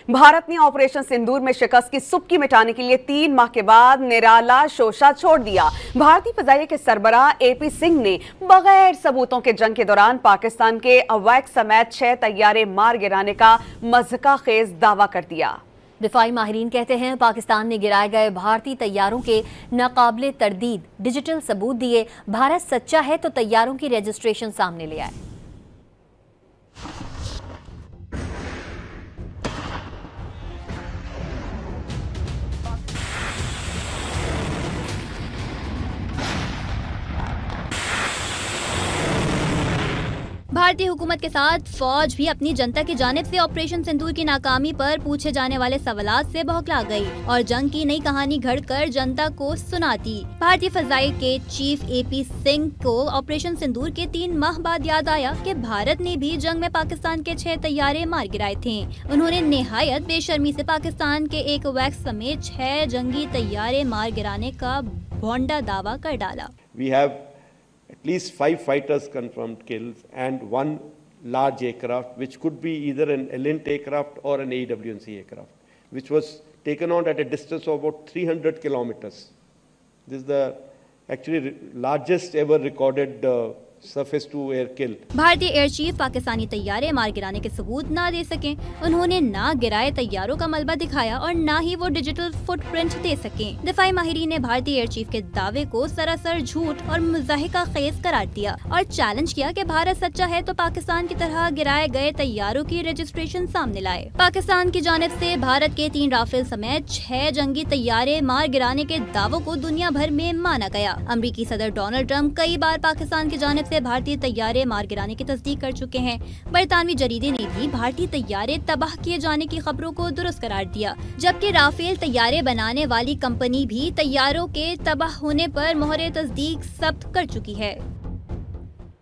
भारत ने ऑपरेशन सिंदूर में शिकस्त की सुबकी मिटाने के लिए 3 माह के बाद निराला शोशा छोड़ दिया। भारतीय फजाइया के सरबराह एपी सिंह ने बगैर सबूतों के जंग के दौरान पाकिस्तान के अवैक्स समेत 6 तैयारे मार गिराने का मज़का खेज दावा कर दिया। दिफाई माहिरीन कहते हैं पाकिस्तान ने गिराए गए भारतीय तैयारों के नाकाबिले तरदीद डिजिटल सबूत दिए। भारत सच्चा है तो तैयारों की रजिस्ट्रेशन सामने ले आए। भारतीय हुकूमत के साथ फौज भी अपनी जनता की जानिब से ऑपरेशन सिंदूर की नाकामी पर पूछे जाने वाले सवालात से बौखला गई और जंग की नई कहानी घड़कर जनता को सुनाती। भारतीय फजाई के चीफ एपी सिंह को ऑपरेशन सिंदूर के 3 माह बाद याद आया कि भारत ने भी जंग में पाकिस्तान के 6 तैयारे मार गिराए थे। उन्होंने निहायत बेशर्मी से पाकिस्तान के एक अवैक्स समेत 6 जंगी तैयारे मार गिराने का भोंडा दावा कर डाला। At least 5 fighters confirmed kills and 1 large aircraft, which could be either an Elint aircraft or an AWNC aircraft, which was taken on at a distance of about 300 kilometers. This is the actually largest ever recorded surface to air kill. भारतीय air chief Pakistani तैयारे मार गिराने के सबूत ना दे सके। उन्होंने ना गिराए तैयारों का मलबा दिखाया और ना ही वो डिजिटल फुटप्रिंट दे सके। दिफाई माहिरीन ने भारतीय एयर चीफ के दावे को सरासर झूठ और मुज़ाहिका खेज करार दिया और चैलेंज किया कि भारत सच्चा है तो पाकिस्तान की तरह गिराए गए तैयारों की रजिस्ट्रेशन सामने लाए। पाकिस्तान की जानिब से भारत के 3 राफेल समेत 6 जंगी तैयारे मार गिराने के दावों को दुनिया भर में माना गया। अमरीकी सदर डोनाल्ड ट्रंप कई बार पाकिस्तान की जानिब से भारतीय तैयारे मार गिराने की तस्दीक कर चुके हैं। बरतानवी जरीदे ने भी भारतीय तैयारे तबाह किए जाने की खबरों को दुरुस्त करार दिया, जबकि राफेल तैयारे बनाने वाली कंपनी भी तैयारों के तबाह होने पर मोहर तस्दीक जब्त कर चुकी है।